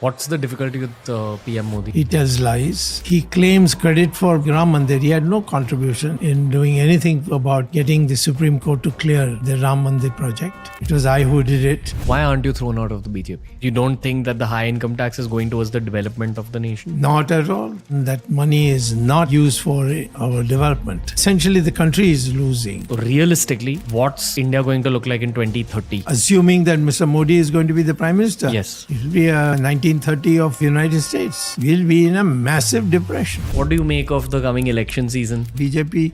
What's the difficulty with PM Modi? He tells lies. He claims credit for Ram Mandir. He had no contribution in doing anything about getting the Supreme Court to clear the Ram Mandir project. It was I who did it. Why aren't you thrown out of the BJP? You don't think that the high income tax is going towards the development of the nation? Not at all. That money is not used for our development. Essentially, the country is losing. Realistically, what's India going to look like in 2030? Assuming that Mr. Modi is going to be the Prime Minister. Yes. It will be a 1930 of the United States. We'll be in a massive depression. What do you make of the coming election season? BJP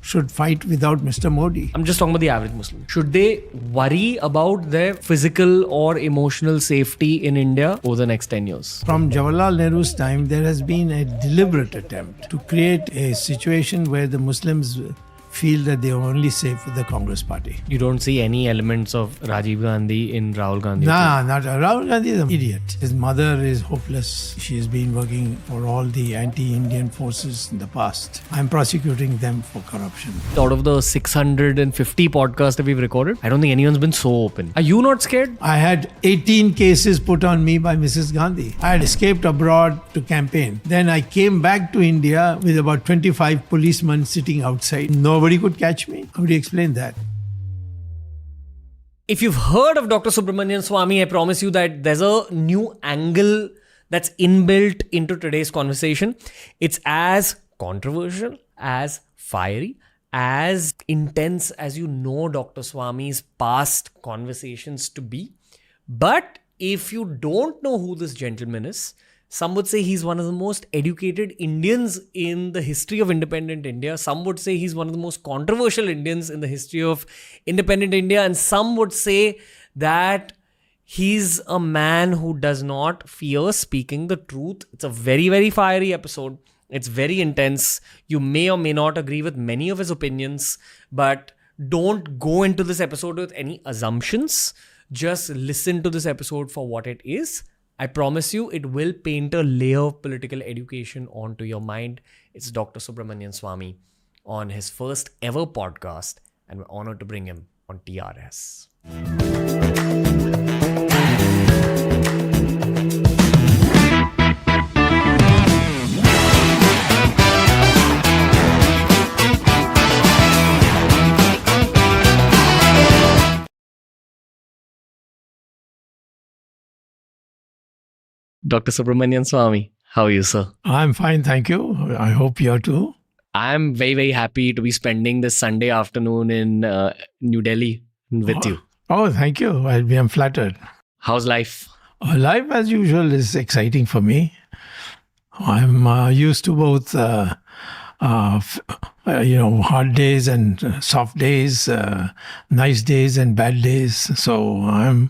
should fight without Mr. Modi. I'm just talking about the average Muslim. Should they worry about their physical or emotional safety in India over the next 10 years? From Jawaharlal Nehru's time, there has been a deliberate attempt to create a situation where the Muslims feel that they are only safe with the Congress party. You don't see any elements of Rajiv Gandhi in Rahul Gandhi? Nah, not Rahul Gandhi is an idiot. His mother is hopeless. She has been working for all the anti-Indian forces in the past. I'm prosecuting them for corruption. Out of the 650 podcasts that we've recorded, I don't think anyone's been so open. Are you not scared? I had 18 cases put on me by Mrs. Gandhi. I had escaped abroad to campaign. Then I came back to India with about 25 policemen sitting outside. Nobody could catch me. How do you explain that? If you've heard of Dr. Subramanian Swamy, I promise you that there's a new angle that's inbuilt into today's conversation. It's as controversial, as fiery, as intense as you know Dr. Swamy's past conversations to be. But if you don't know who this gentleman is, some would say he's one of the most educated Indians in the history of independent India. Some would say he's one of the most controversial Indians in the history of independent India. And some would say that he's a man who does not fear speaking the truth. It's a very, very fiery episode. It's very intense. You may or may not agree with many of his opinions, but don't go into this episode with any assumptions. Just listen to this episode for what it is. I promise you, it will paint a layer of political education onto your mind. It's Dr. Subramanian Swamy on his first ever podcast, and we're honored to bring him on TRS. Dr. Subramanian Swamy, how are you, sir? I'm fine, thank you. I hope you're too. I'm very, very happy to be spending this Sunday afternoon in New Delhi with you. Oh, thank you. I'm flattered. How's life? Life, as usual, is exciting for me. I'm used to both, hard days and soft days, nice days and bad days. So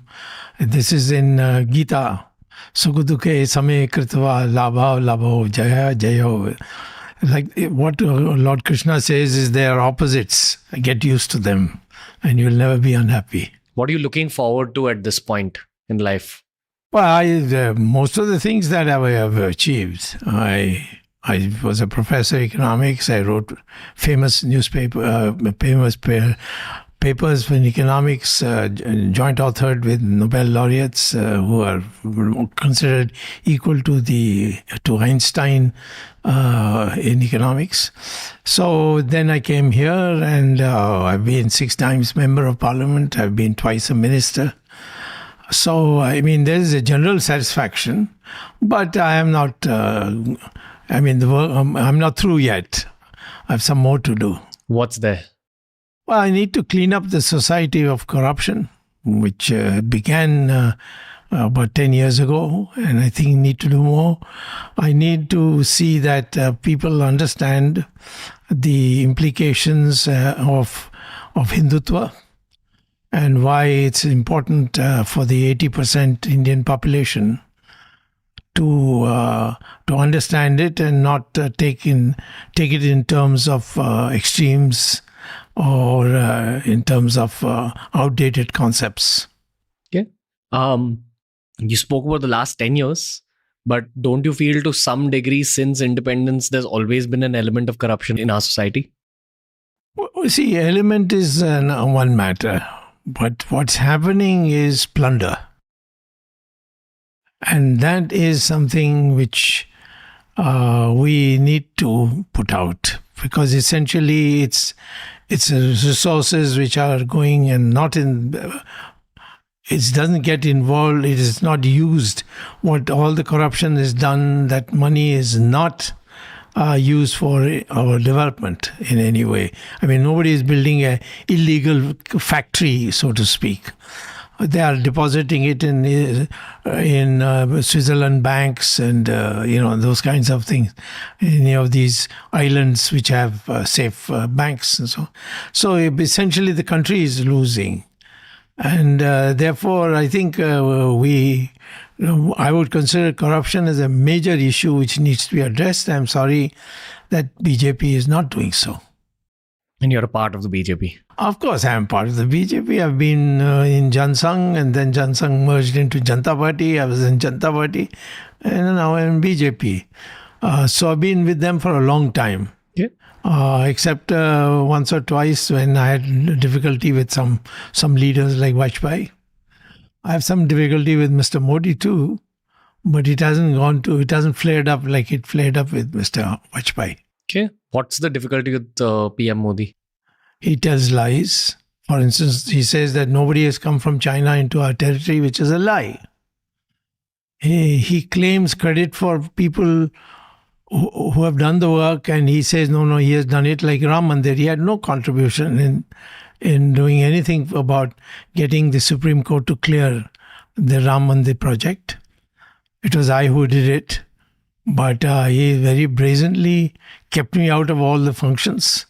this is in Gita. Sukudukhe same kritva labho jaya jayo. Like what Lord Krishna says is they are opposites. Get used to them and you'll never be unhappy. What are you looking forward to at this point in life? Well, most of the things that I have achieved. I was a professor of economics. I wrote famous papers in economics, joint authored with Nobel laureates who are considered equal to Einstein in economics. So then I came here and I've been 6 times member of parliament. I've been twice a minister. So, there's a general satisfaction, but I am not, I'm not through yet. I have some more to do. What's there? Well, I need to clean up the society of corruption, which began about 10 years ago, and I think need to do more. I need to see that people understand the implications of Hindutva and why it's important for the 80% Indian population to understand it and not take it in terms of extremes or in terms of outdated concepts. Okay. You spoke about the last 10 years, but don't you feel to some degree since independence, there's always been an element of corruption in our society? Well, see, element is one matter, but what's happening is plunder. And that is something which we need to put out, because essentially it's resources which are going and not in. It doesn't get involved. It is not used. What all the corruption is done, that money is not used for our development in any way. I mean, nobody is building a illegal factory, so to speak. They are depositing it in Switzerland banks and those kinds of things. Any of these islands which have safe banks and so. So essentially, the country is losing. And therefore, I think I would consider corruption as a major issue which needs to be addressed. I'm sorry that BJP is not doing so. And you're a part of the BJP. Of course, I am part of the BJP. I've been in Jansangh, and then Jansangh merged into Janata Party. I was in Janata Party, and now I'm in BJP. So I've been with them for a long time. Yeah. Except once or twice when I had difficulty with some leaders like Vajpayee. I have some difficulty with Mr. Modi too, but it hasn't flared up like it flared up with Mr. Vajpayee. Okay. What's the difficulty with PM Modi? He tells lies. For instance, he says that nobody has come from China into our territory, which is a lie. He claims credit for people who have done the work, and he says, no, he has done it, like Ram Mandir. He had no contribution in doing anything about getting the Supreme Court to clear the Ram Mandir project. It was I who did it, but he very brazenly kept me out of all the functions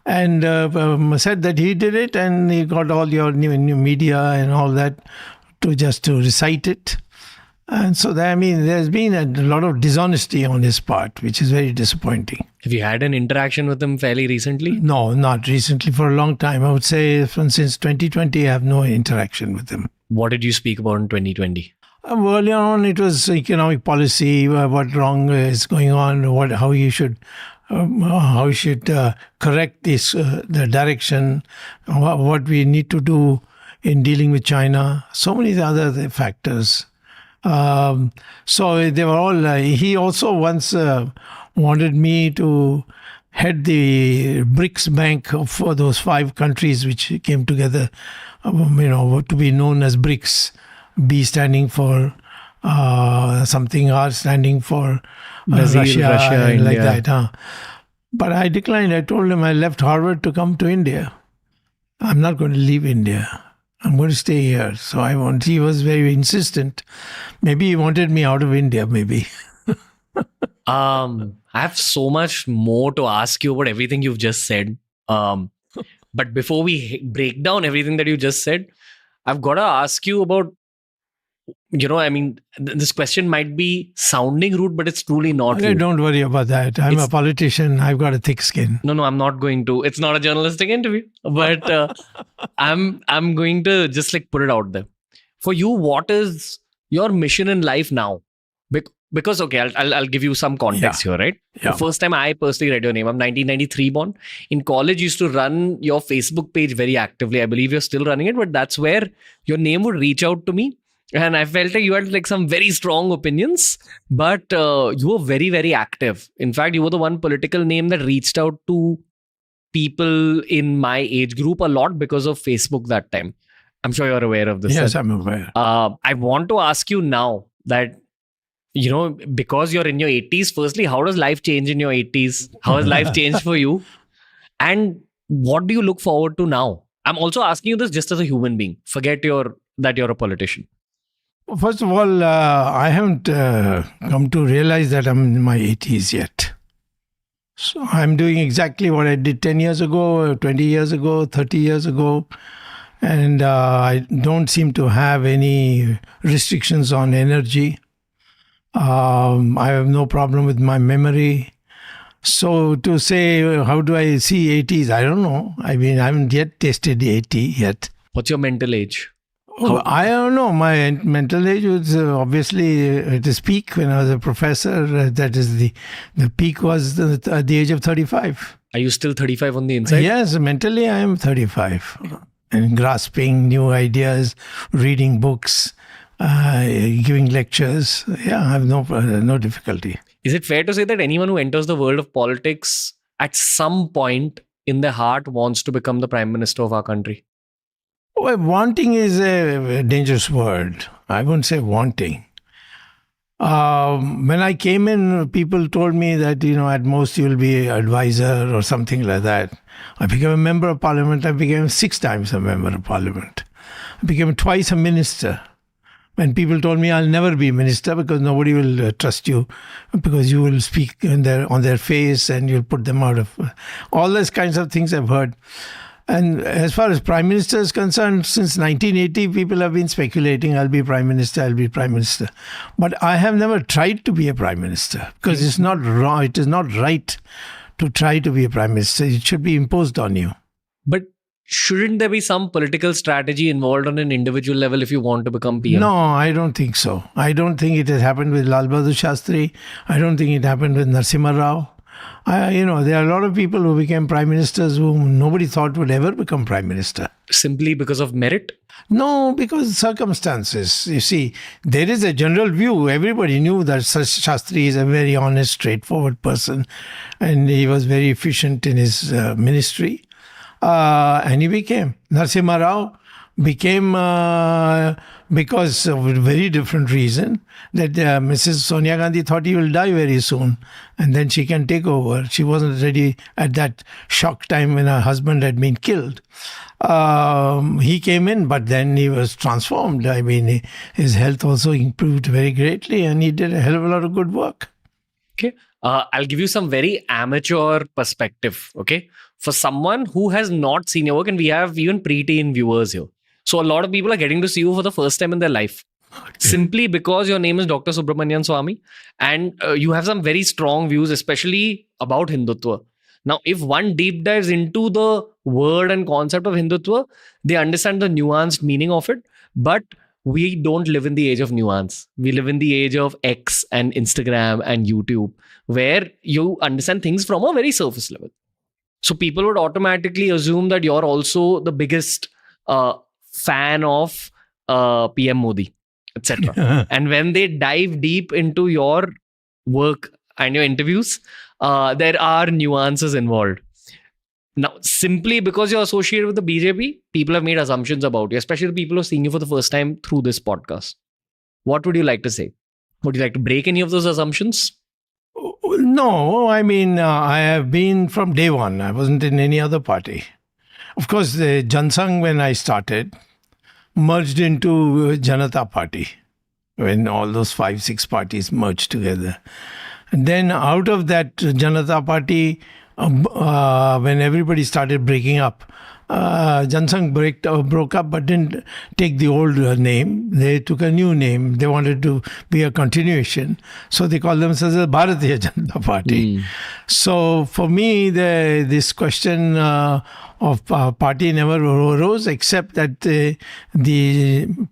and said that he did it, and he got all your new media and all that to recite it. And so, there's been a lot of dishonesty on his part, which is very disappointing. Have you had an interaction with him fairly recently? No, not recently. For a long time. I would say since 2020, I have no interaction with him. What did you speak about in 2020? Earlier on, it was economic policy, what wrong is going on, how you should correct this, the direction, what we need to do in dealing with China, so many other factors. So they were all. He also once wanted me to head the BRICS Bank for those 5 countries which came together, to be known as BRICS. B standing for something, R standing for Brazil, Russia and India. like that. But I declined. I told him I left Harvard to come to India. I'm not going to leave India. I'm going to stay here. So he was very insistent. Maybe he wanted me out of India, maybe. I have so much more to ask you about everything you've just said. But before we break down everything that you just said, I've got to ask you about, this question might be sounding rude, but it's truly not rude. Don't worry about that. I'm a politician. I've got a thick skin. No, I'm not going to. It's not a journalistic interview. But I'm going to just put it out there. For you, what is your mission in life now? Because okay, I'll give you some context here, right? Yeah. The first time I personally read your name, I'm 1993 born. In college, you used to run your Facebook page very actively. I believe you're still running it, but that's where your name would reach out to me. And I felt like you had some very strong opinions, but you were very, very active. In fact, you were the one political name that reached out to people in my age group a lot because of Facebook that time. I'm sure you're aware of this. Yes, I'm aware. I want to ask you now that, because you're in your 80s, firstly, how does life change in your 80s? How has life changed for you? And what do you look forward to now? I'm also asking you this just as a human being. Forget that you're a politician. First of all, I haven't come to realize that I'm in my 80s yet. So I'm doing exactly what I did 10 years ago, 20 years ago, 30 years ago. And I don't seem to have any restrictions on energy. I have no problem with my memory. So to say, how do I see 80s? I don't know. I haven't yet tasted 80 yet. What's your mental age? I don't know. My mental age was obviously at its peak when I was a professor. That is the peak was at the age of 35. Are you still 35 on the inside? Yes, mentally I am 35. And grasping new ideas, reading books, giving lectures. Yeah, I have no difficulty. Is it fair to say that anyone who enters the world of politics at some point in their heart wants to become the Prime Minister of our country? Well, wanting is a dangerous word. I wouldn't say wanting. When I came in, people told me that, at most you'll be advisor or something like that. I became a member of parliament. I became 6 times a member of parliament. I became twice a minister. When people told me I'll never be minister because nobody will trust you because you will speak on their face and you'll put them out of all those kinds of things I've heard. And as far as Prime Minister is concerned, since 1980, people have been speculating, I'll be Prime Minister, I'll be Prime Minister. But I have never tried to be a Prime Minister because it's not wrong, it is not right to try to be a Prime Minister. It should be imposed on you. But shouldn't there be some political strategy involved on an individual level if you want to become PM? No, I don't think so. I don't think it has happened with Lal Bahadur Shastri. I don't think it happened with Narasimha Rao. There are a lot of people who became prime ministers whom nobody thought would ever become prime minister. Simply because of merit? No, because of circumstances. You see, there is a general view. Everybody knew that Shastri is a very honest, straightforward person, and he was very efficient in his ministry. And he became. Narasimha Rao became because of a very different reason, that Mrs. Sonia Gandhi thought he will die very soon and then she can take over. She wasn't ready at that shock time when her husband had been killed. He came in, but then he was transformed. I mean, his health also improved very greatly and he did a hell of a lot of good work. Okay. I'll give you some very amateur perspective. Okay. For someone who has not seen your work, and we have even preteen viewers here. So a lot of people are getting to see you for the first time in their life. Simply because your name is Dr. Subramanian Swamy and you have some very strong views, especially about Hindutva. Now, if one deep dives into the word and concept of Hindutva, they understand the nuanced meaning of it. But we don't live in the age of nuance. We live in the age of X and Instagram and YouTube, where you understand things from a very surface level. So people would automatically assume that you're also the biggest fan of PM Modi, etc. And when they dive deep into your work and your interviews, there are nuances involved. Now, simply because you're associated with the BJP, people have made assumptions about you, especially the people who are seeing you for the first time through this podcast. What would you like to say? Would you like to break any of those assumptions? No, I mean, I have been from day one. I wasn't in any other party. Of course, the Jansangh, when I started, merged into Janata Party, when all those 5-6 parties merged together. And then out of that Janata Party, when everybody started breaking up, Jansangh broke up but didn't take the old name. They took a new name. They wanted to be a continuation. So they called themselves the Bharatiya Janata Party. So for me, this question of party never arose, except that the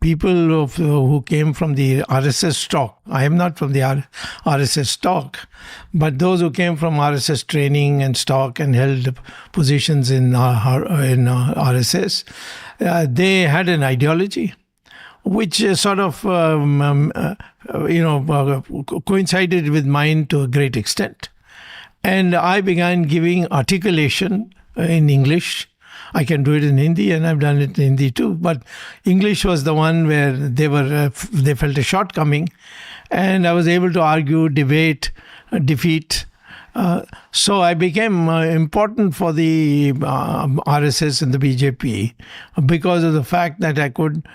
people who came from the RSS stock, I am not from the RSS stock, but those who came from RSS training and stock and held positions in RSS, they had an ideology which sort of coincided with mine to a great extent. And I began giving articulation in English. I can do it in Hindi, and I've done it in Hindi too. But English was the one where they felt a shortcoming, and I was able to argue, debate, defeat. So I became important for the RSS and the BJP because of the fact that I could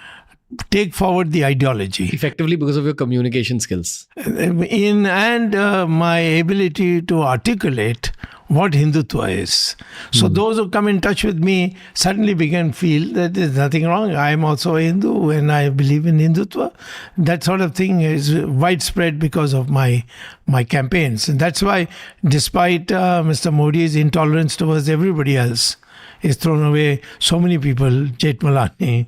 take forward the ideology. Effectively because of your communication skills. And my ability to articulate what Hindutva is. So those who come in touch with me suddenly begin to feel that there's nothing wrong. I am also a Hindu and I believe in Hindutva. That sort of thing is widespread because of my campaigns. And that's why, despite Mr. Modi's intolerance towards everybody else, he's thrown away so many people, Jetmalani,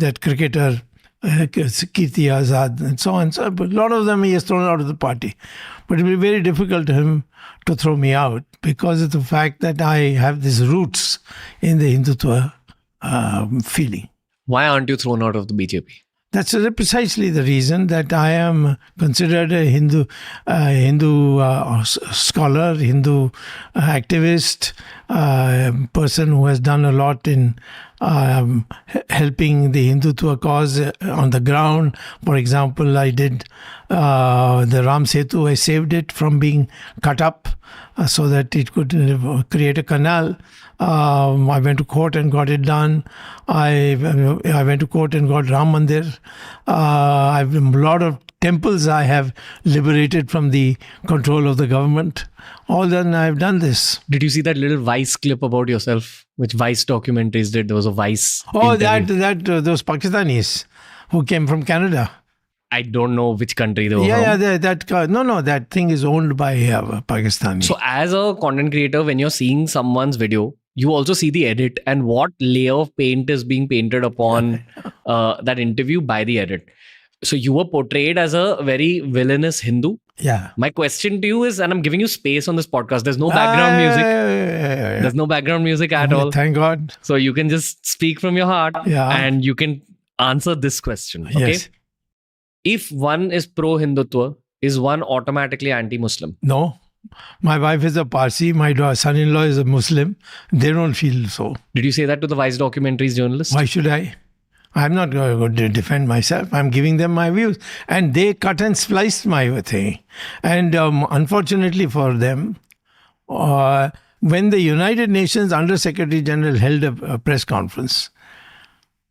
that cricketer, Kirti Azad, and so on. So, but a lot of them he has thrown out of the party. But it will be very difficult to him to throw me out because of the fact that I have these roots in the Hindutva feeling. Why aren't you thrown out of the BJP? That's precisely the reason that I am considered a Hindu scholar, Hindu activist, person who has done a lot in helping the Hindutva cause on the ground. For example, I did the Ram Setu. I saved it from being cut up so that it could create a canal. I went to court and got it done. I went to court and got Ram Mandir. A lot of temples I have liberated from the control of the government. All done. I've done this. Did you see that little Vice clip about yourself, which Vice documentaries did? There was a Vice. Oh, interview. those Pakistanis who came from Canada. I don't know which country they were from. Yeah, that thing is owned by Pakistani. So as a content creator, when you're seeing someone's video, you also see the edit and what layer of paint is being painted upon that interview by the edit. So you were portrayed as a very villainous Hindu. Yeah. My question to you is, and I'm giving you space on this podcast, there's no background music. Yeah. There's no background music at all. Thank God. So you can just speak from your heart and you can answer this question. Okay. Yes. If one is pro-Hindutva, is one automatically anti-Muslim? No. My wife is a Parsi. My son-in-law is a Muslim. They don't feel so. Did you say that to the Vice documentaries journalist? Why should I? I'm not going to defend myself. I'm giving them my views. And they cut and spliced my thing. And unfortunately for them, when the United Nations Under Secretary General held a press conference,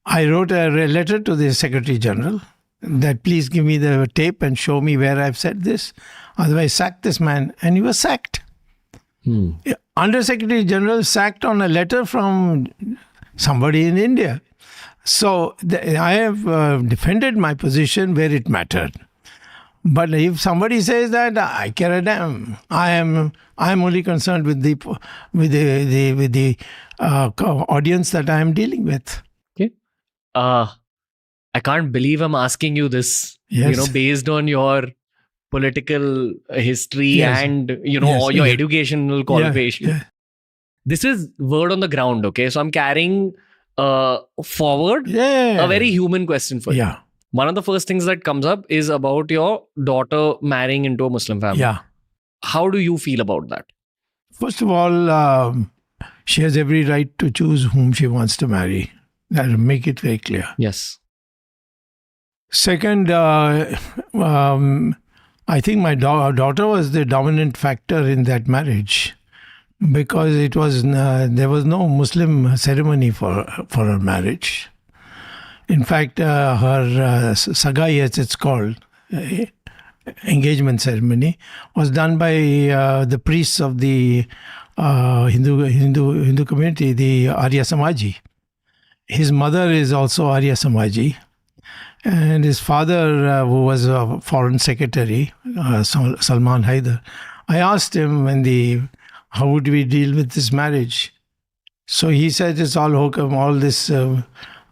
I wrote a letter to the Secretary General that please give me the tape and show me where I've said this. Otherwise, sack this man. And he was sacked. Under Secretary General sacked on a letter from somebody in India. So I have defended my position where it mattered. But if somebody says that, I care a damn. I am only concerned with the audience that I am dealing with. Okay. I can't believe I'm asking you this. Yes. Based on your political history and all your educational qualification. Yeah. This is word on the ground. Okay, so I'm carrying forward a very human question for you. Yeah. One of the first things that comes up is about your daughter marrying into a Muslim family. Yeah. How do you feel about that? First of all, she has every right to choose whom she wants to marry. That'll make it very clear. Yes. Second, I think my daughter was the dominant factor in that marriage because it was there was no Muslim ceremony for her marriage. In fact, her sagai, as it's called, engagement ceremony, was done by the priests of the Hindu community, the Arya Samaji. His mother is also Arya Samaji. And his father, who was a foreign secretary, Salman Haidar, I asked him how would we deal with this marriage? So he said it's all hokum, all this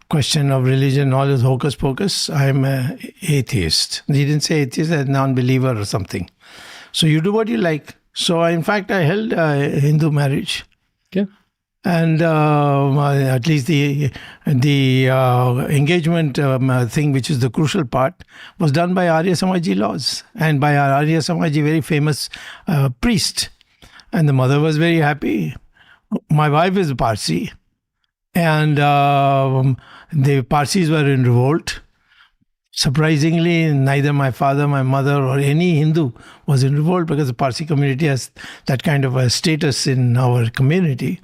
question of religion, all this hocus pocus. I'm an atheist. He didn't say atheist, a non-believer or something. So you do what you like. So in fact, I held a Hindu marriage. Okay. And at least the engagement thing, which is the crucial part, was done by Arya Samaji laws and by our Arya Samaji very famous priest. And the mother was very happy. My wife is Parsi. And the Parsis were in revolt. Surprisingly, neither my father, my mother, or any Hindu was in revolt because the Parsi community has that kind of a status in our community.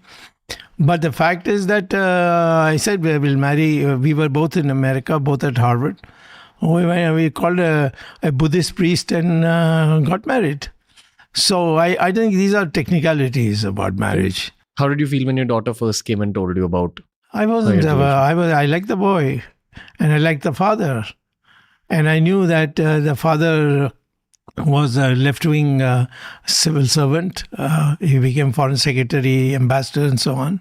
But the fact is that I said we will marry. We were both in America, both at Harvard. We called a Buddhist priest and got married. So I think these are technicalities about marriage. How did you feel when your daughter first came and told you about? I wasn't. I liked the boy, and I liked the father, and I knew that the father was a left-wing civil servant. He became foreign secretary, ambassador, and so on,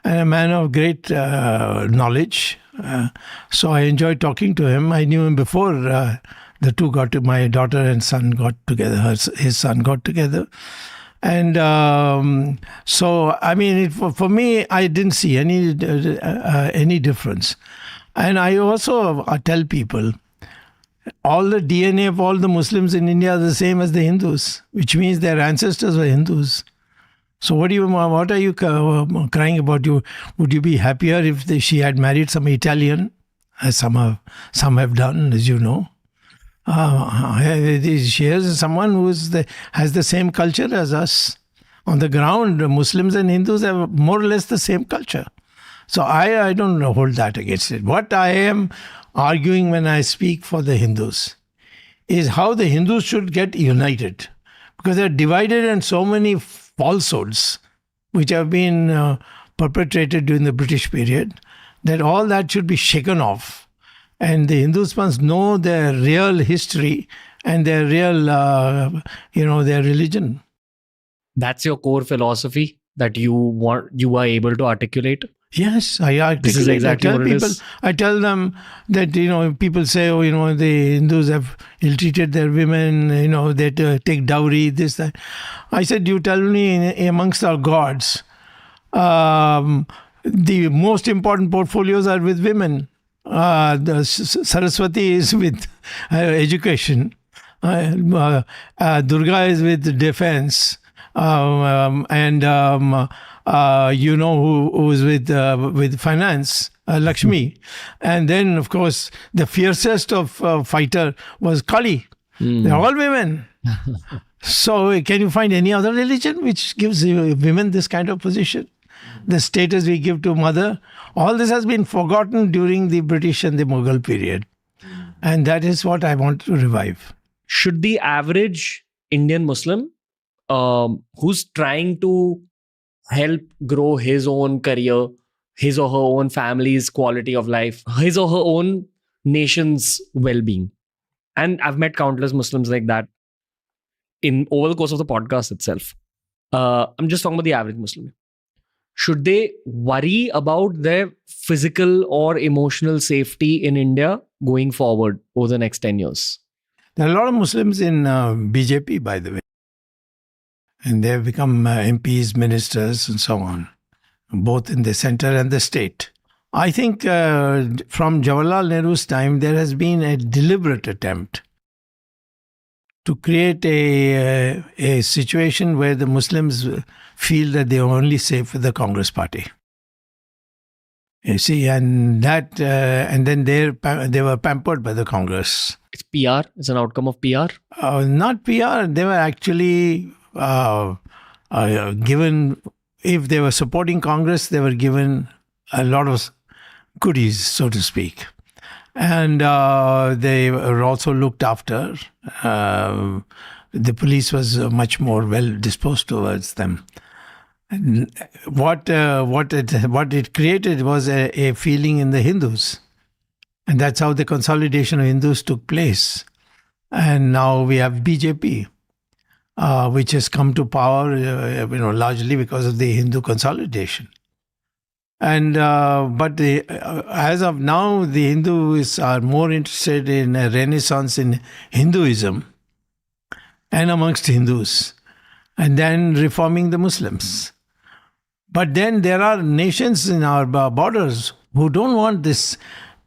and a man of great knowledge. So I enjoyed talking to him. I knew him before the two got to, my daughter and son got together. His son got together. And so, I mean, for me, I didn't see any difference. And I also tell people, all the DNA of all the Muslims in India are the same as the Hindus, which means their ancestors were Hindus. So what are you crying about? Would you be happier if she had married some Italian, as some have done, as you know? She is someone has the same culture as us. On the ground, Muslims and Hindus have more or less the same culture. So I don't hold that against it. What I am arguing when I speak for the Hindus is how the Hindus should get united. Because they're divided in so many falsehoods which have been perpetrated during the British period, that all that should be shaken off. And the Hindus must know their real history and their real, their religion. That's your core philosophy that you are able to articulate? Yes, I articulate. This is exactly what it is. I tell them that, people say, the Hindus have ill-treated their women, they take dowry, this, that. I said, you tell me amongst our gods, the most important portfolios are with women. The Saraswati is with education. Durga is with defense. And who is with finance, Lakshmi. And then, of course, the fiercest of fighter was Kali. They're all women. So can you find any other religion which gives women this kind of position? The status we give to mother, all this has been forgotten during the British and the Mughal period. And that is what I want to revive. Should the average Indian Muslim who's trying to help grow his own career, his or her own family's quality of life, his or her own nation's well-being. And I've met countless Muslims like that over the course of the podcast itself. I'm just talking about the average Muslim. Should they worry about their physical or emotional safety in India going forward over the next 10 years? There are a lot of Muslims in BJP, by the way. And they have become MPs, ministers, and so on, both in the center and the state. I think from Jawaharlal Nehru's time, there has been a deliberate attempt to create a situation where the Muslims feel that they are only safe with the Congress party. You see, and then they were pampered by the Congress. It's PR. It's an outcome of PR. Not PR. They were actually given, if they were supporting Congress, they were given a lot of goodies, so to speak. And they were also looked after. The police was much more well disposed towards them. And what it created was a feeling in the Hindus. And that's how the consolidation of Hindus took place. And now we have BJP. Which has come to power, largely because of the Hindu consolidation. And but as of now, the Hindus are more interested in a renaissance in Hinduism and amongst Hindus, and then reforming the Muslims. But then there are nations in our borders who don't want this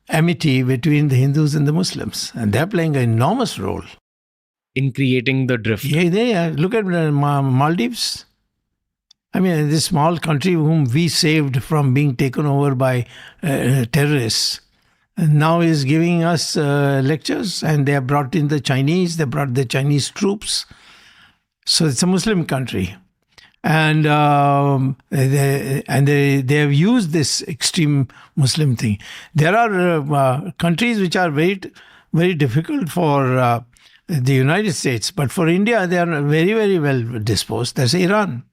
amity between the Hindus and the Muslims, and they're playing an enormous role in creating the drift. Yeah. Look at Maldives. I mean, this small country whom we saved from being taken over by terrorists, and now is giving us lectures, and they have brought in the Chinese. They brought the Chinese troops. So it's a Muslim country, and they have used this extreme Muslim thing. There are countries which are very, very difficult for the United States, but for India, they are very, very well disposed. That's Iran,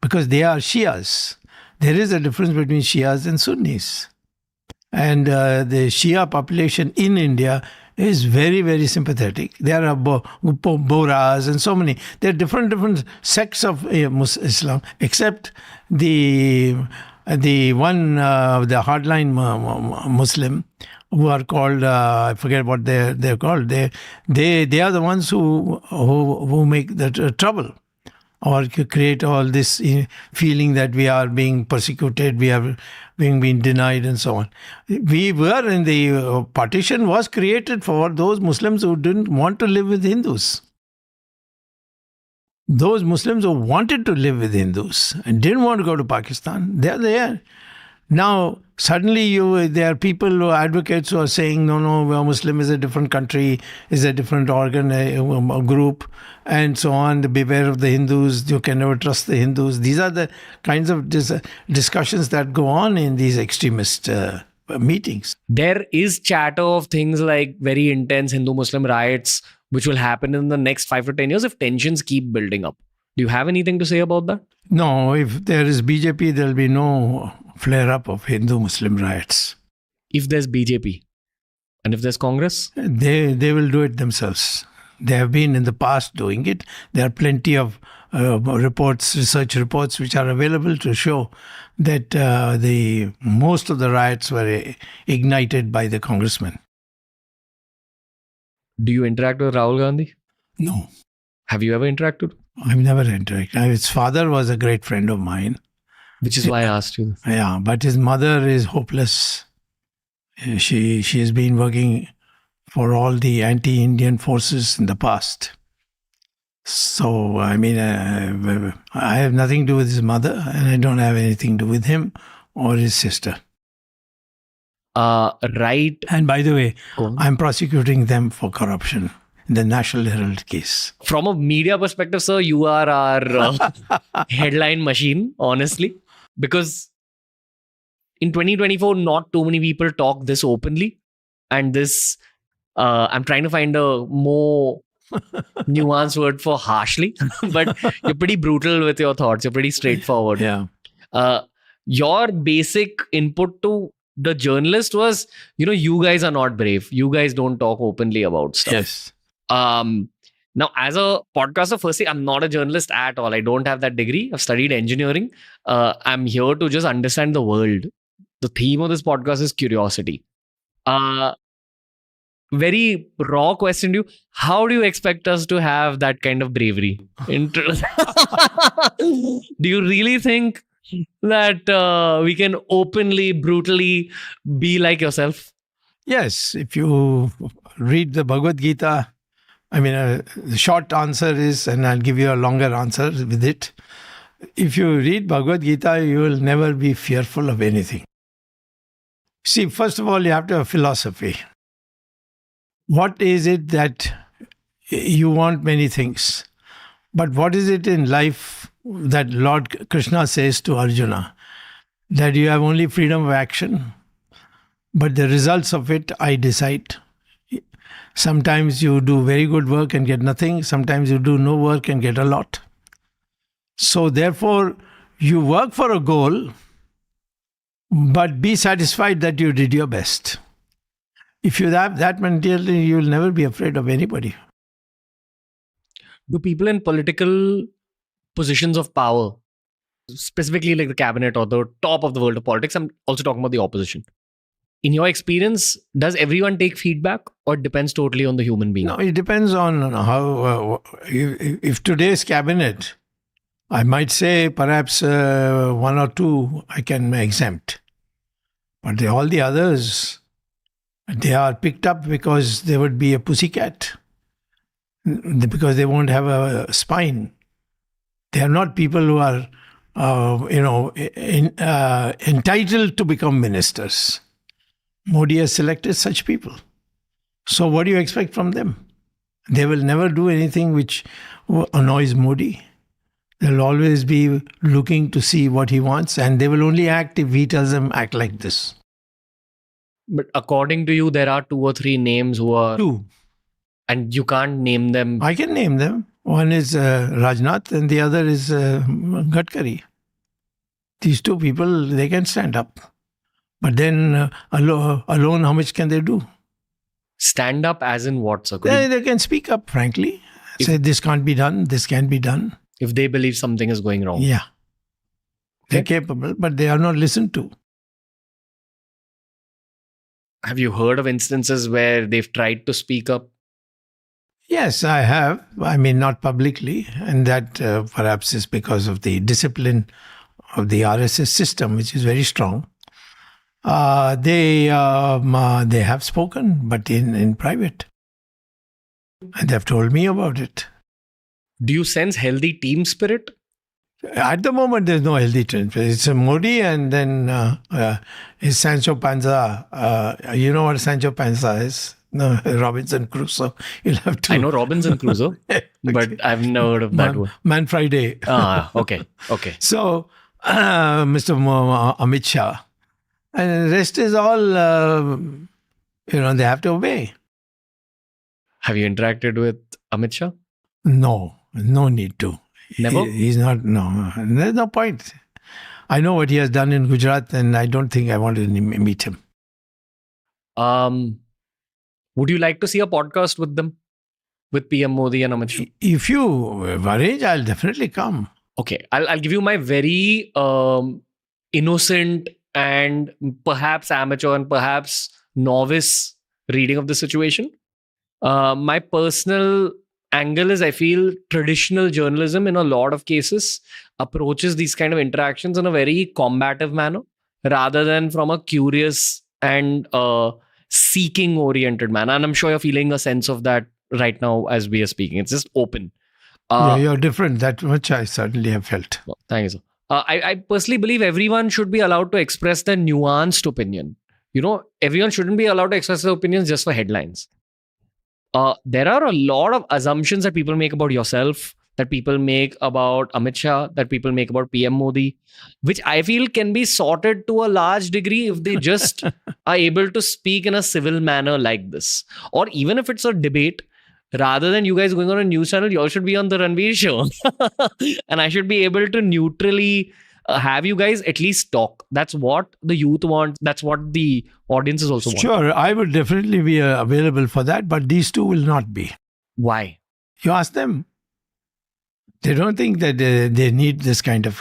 because they are Shias. There is a difference between Shias and Sunnis. And the Shia population in India is very, very sympathetic. There are Bohras and so many. There are different sects of Islam, except the hardline Muslim, who are called, I forget what they're called. They are the ones who make the trouble. or create all this feeling that we are being persecuted, we are being denied, and so on. We were in the partition was created for those Muslims who didn't want to live with Hindus. Those Muslims who wanted to live with Hindus and didn't want to go to Pakistan, they are there. Now, suddenly there are people who are advocates who are saying, no, Muslim is a different country, is a different organ, a group, and so on. Beware of the Hindus, you can never trust the Hindus. These are the kinds of discussions that go on in these extremist meetings. There is chatter of things like very intense Hindu-Muslim riots, which will happen in the next 5 to 10 years if tensions keep building up. Do you have anything to say about that? No, if there is BJP, there will be no flare-up of Hindu-Muslim riots. If there's BJP and if there's Congress? They will do it themselves. They have been in the past doing it. There are plenty of research reports which are available to show that most of the riots were ignited by the congressmen. Do you interact with Rahul Gandhi? No. Have you ever interacted? I've never interacted. His father was a great friend of mine. Which is why I asked you. Yeah, but his mother is hopeless. She has been working for all the anti-Indian forces in the past. So, I mean, I have nothing to do with his mother, and I don't have anything to do with him or his sister. Right. And by the way, I'm prosecuting them for corruption in the National Herald case. From a media perspective, sir, you are our headline machine, honestly. Because in 2024, not too many people talk this openly. And this, I'm trying to find a more nuanced word for harshly. But you're pretty brutal with your thoughts. You're pretty straightforward. Yeah. Your basic input to the journalist was, you guys are not brave. You guys don't talk openly about stuff. Yes. Now, as a podcaster, firstly, I'm not a journalist at all. I don't have that degree. I've studied engineering. I'm here to just understand the world. The theme of this podcast is curiosity. Very raw question to you. How do you expect us to have that kind of bravery? Do you really think that we can openly, brutally be like yourself? Yes. If you read the Bhagavad Gita, I mean, the short answer is, and I'll give you a longer answer with it. If you read Bhagavad Gita, you will never be fearful of anything. See, first of all, you have to have philosophy. What is it that you want? Many things. But what is it in life that Lord Krishna says to Arjuna? That you have only freedom of action, but the results of it, I decide. Sometimes you do very good work and get nothing. Sometimes you do no work and get a lot. So therefore, you work for a goal, but be satisfied that you did your best. If you have that mentality, you will never be afraid of anybody. Do people in political positions of power, specifically like the cabinet or the top of the world of politics, I'm also talking about the opposition, in your experience, does everyone take feedback or it depends totally on the human being? No, it depends on how, if today's cabinet, I might say perhaps 1 or 2 I can exempt. But all the others, they are picked up because there would be a pussycat, because they won't have a spine. They are not people who are, entitled to become ministers. Modi has selected such people. So what do you expect from them? They will never do anything which annoys Modi. They'll always be looking to see what he wants, and they will only act if he tells them act like this. But according to you, there are 2 or 3 names who are... 2. And you can't name them. I can name them. One is Rajnath and the other is Gadkari. These 2 people, they can stand up. But then alone, how much can they do? Stand up as in what, sir? They can speak up, frankly. Say this can't be done, this can be done. If they believe something is going wrong. Yeah. They're capable, but they are not listened to. Have you heard of instances where they've tried to speak up? Yes, I have. I mean, not publicly. And that perhaps is because of the discipline of the RSS system, which is very strong. They have spoken, but in private. And they've told me about it. Do you sense healthy team spirit? At the moment, there's no healthy trend. It's Modi and then is Sancho Panza. You know what Sancho Panza is? No, Robinson Crusoe. You'll have to. I know Robinson Crusoe, but I've never heard of that one. Man Friday. Okay. So, Mr. Amit Shah. And the rest is all, they have to obey. Have you interacted with Amit Shah? No need to. Never? He's not, no. There's no point. I know what he has done in Gujarat and I don't think I want to meet him. Would you like to see a podcast with them? With PM Modi and Amit Shah? If you arrange, I'll definitely come. Okay, I'll give you my very innocent and perhaps amateur and perhaps novice reading of the situation. My personal angle is I feel traditional journalism in a lot of cases approaches these kind of interactions in a very combative manner rather than from a curious and seeking oriented manner. And I'm sure you're feeling a sense of that right now as we are speaking. It's just open. You're different. That much I certainly have felt. Well, thank you, sir. I personally believe everyone should be allowed to express their nuanced opinion. Everyone shouldn't be allowed to express their opinions just for headlines. There are a lot of assumptions that people make about yourself, that people make about Amit Shah, that people make about PM Modi, which I feel can be sorted to a large degree if they just are able to speak in a civil manner like this. Or even if it's a debate, rather than you guys going on a news channel, you all should be on the Ranveer show. And I should be able to neutrally have you guys at least talk. That's what the youth want. That's what the audiences also want. Sure, I would definitely be available for that, but these two will not be. Why? You ask them. They don't think that they need this kind of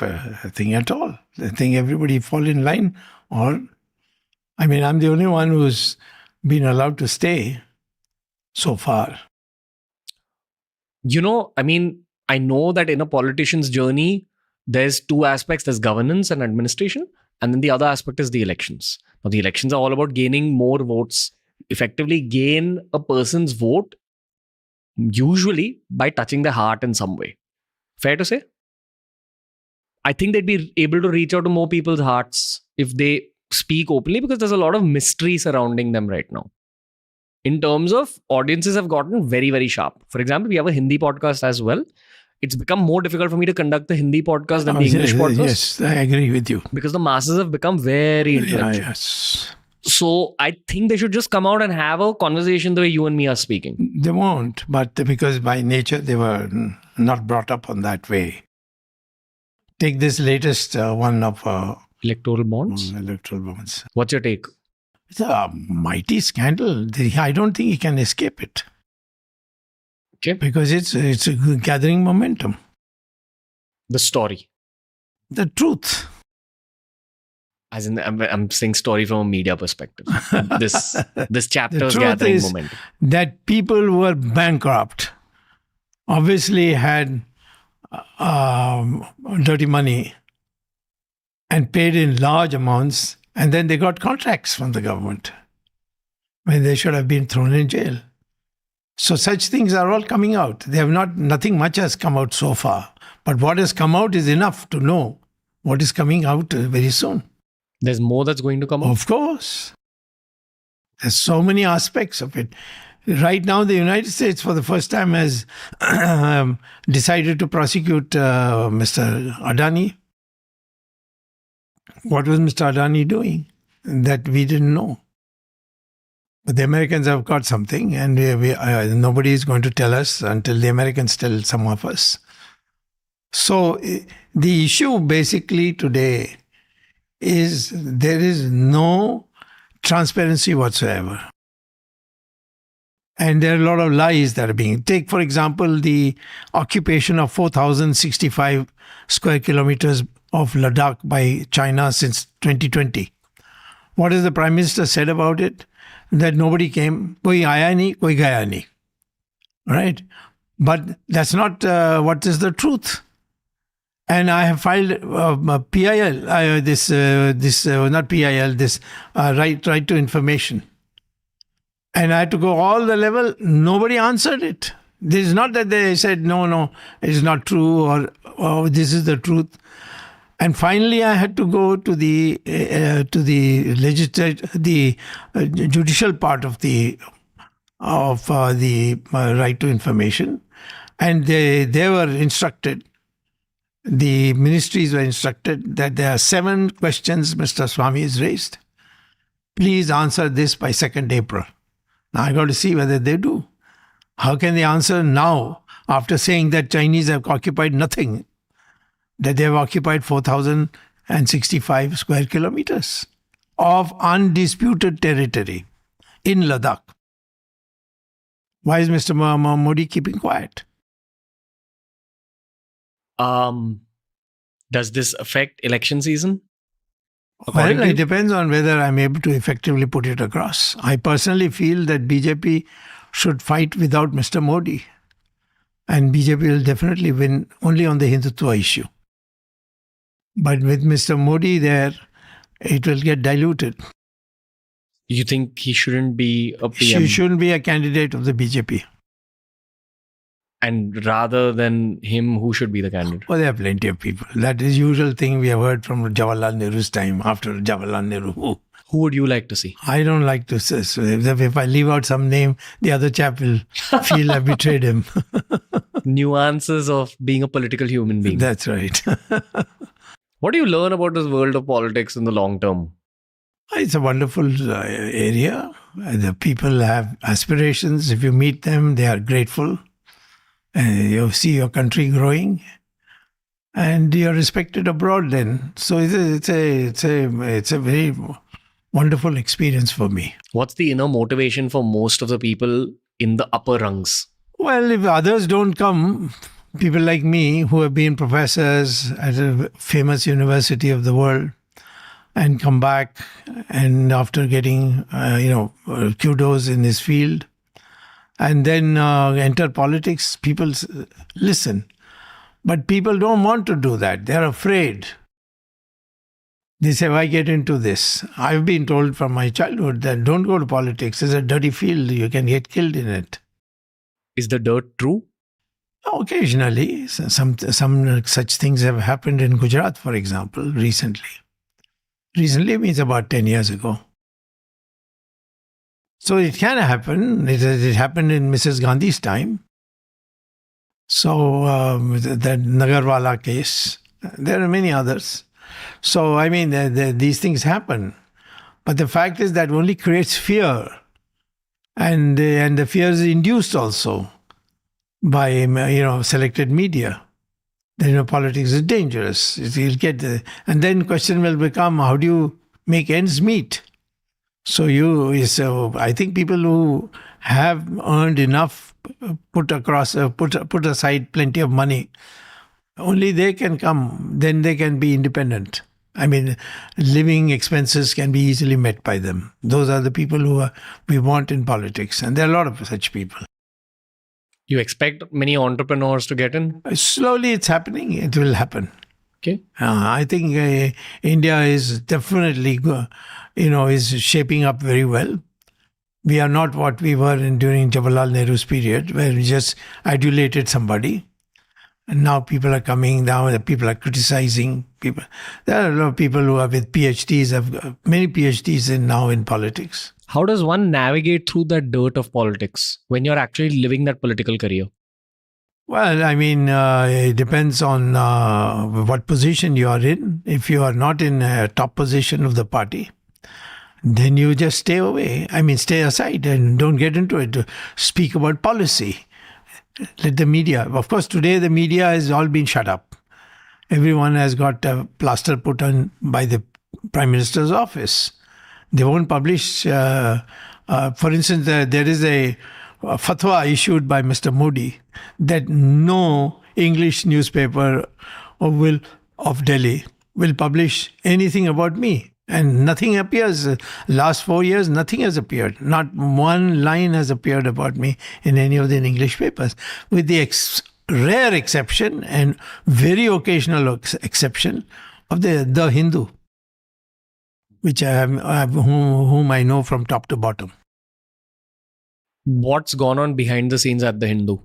thing at all. They think everybody fall in line. I'm the only one who's been allowed to stay so far. I know that in a politician's journey, there's two aspects. There's governance and administration. And then the other aspect is the elections. Now, the elections are all about gaining more votes. Effectively gain a person's vote, usually by touching their heart in some way. Fair to say? I think they'd be able to reach out to more people's hearts if they speak openly, because there's a lot of mystery surrounding them right now. In terms of audiences have gotten very, very sharp. For example, we have a Hindi podcast as well. It's become more difficult for me to conduct the Hindi podcast than the English podcast. Yes, I agree with you. Because the masses have become very intellectual. Yes. So I think they should just come out and have a conversation the way you and me are speaking. They won't, but because by nature they were not brought up on that way. Take this latest one of electoral bonds. What's your take? It's a mighty scandal. I don't think he can escape it. Okay. Because it's gathering momentum. The story. The truth. As in, I'm saying story from a media perspective. This chapter is truth gathering is momentum. That people who were bankrupt obviously had dirty money and paid in large amounts, and then they got contracts from the government when they should have been thrown in jail. So such things are all coming out. Nothing much has come out so far, but what has come out is enough to know what is coming out very soon. There's more that's going to come out? Of course. There's so many aspects of it. Right now, the United States, for the first time, has decided to prosecute Mr. Adani. What was Mr. Adani doing that we didn't know? But the Americans have got something, and nobody is going to tell us until the Americans tell some of us. So the issue basically today is there is no transparency whatsoever. And there are a lot of lies that are being... Take, for example, the occupation of 4,065 square kilometers of Ladakh by China since 2020. What has the Prime Minister said about it? That nobody came. Koi aaya nahi, koi gaya nahi. right? But that's not what is the truth. And I have filed PIL, not PIL, this right to information. And I had to go all the level. Nobody answered it. This is not that they said, no, it's not true, or oh, this is the truth. And finally, I had to go to the judicial part of the right to information, and they were instructed. The ministries were instructed that there are 7 questions Mr. Swamy has raised. Please answer this by 2nd April. Now I got to see whether they do. How can they answer now after saying that Chinese have occupied nothing? That they have occupied 4,065 square kilometers of undisputed territory in Ladakh. Why is Mr. Modi keeping quiet? Does this affect election season? Well, it depends on whether I'm able to effectively put it across. I personally feel that BJP should fight without Mr. Modi. And BJP will definitely win only on the Hindutva issue. But with Mr. Modi there, it will get diluted. You think he shouldn't be a PM? He shouldn't be a candidate of the BJP. And rather than him, who should be the candidate? Well, there are plenty of people. That is usual thing we have heard from Jawaharlal Nehru's time, after Jawaharlal Nehru. Who would you like to see? I don't like to say. So if I leave out some name, the other chap will feel I betrayed him. Nuances of being a political human being. That's right. What do you learn about this world of politics in the long term? It's a wonderful area. The people have aspirations. If you meet them, they are grateful. You see your country growing, and you're respected abroad. Then, so it's a very wonderful experience for me. What's the inner motivation for most of the people in the upper rungs? Well, if others don't come, people like me who have been professors at a famous university of the world, and come back, and after getting kudos in this field, and then enter politics, people listen. But people don't want to do that. They're afraid. They say, why get into this? I've been told from my childhood that don't go to politics. It's a dirty field. You can get killed in it. Is the dirt true? Occasionally. Some such things have happened in Gujarat, for example, recently. Recently means about 10 years ago. So it can happen. It happened in Mrs. Gandhi's time. So the Nagarwala case. There are many others. So, I mean, these things happen. But the fact is that only creates fear. And the fear is induced also by, selected media. Then, politics is dangerous. You'll get and then question will become, how do you make ends meet? So I think people who have earned enough, put aside plenty of money, only they can come. Then they can be independent. I mean, living expenses can be easily met by them. Those are the people who we want in politics, and there are a lot of such people. You expect many entrepreneurs to get in? Slowly, it's happening. It will happen. Okay. I think India is definitely, is shaping up very well. We are not what we were during Jawaharlal Nehru's period, where we just adulated somebody. And now people are coming down, people are criticizing people. There are a lot of people who are with PhDs, have many PhDs now in politics. How does one navigate through that dirt of politics when you're actually living that political career? Well, I mean, it depends on what position you are in. If you are not in a top position of the party, then you just stay away. I mean, stay aside and don't get into it. Speak about policy. Let the media. Of course, today the media has all been shut up. Everyone has got a plaster put on by the Prime Minister's office. They won't publish. For instance, there is a fatwa issued by Mr. Modi that no English newspaper of Delhi will publish anything about me. And nothing appears. Last 4 years, nothing has appeared. Not one line has appeared about me in any of the English papers, with the rare exception and very occasional exception of the Hindu, which whom I know from top to bottom. What's gone on behind the scenes at the Hindu?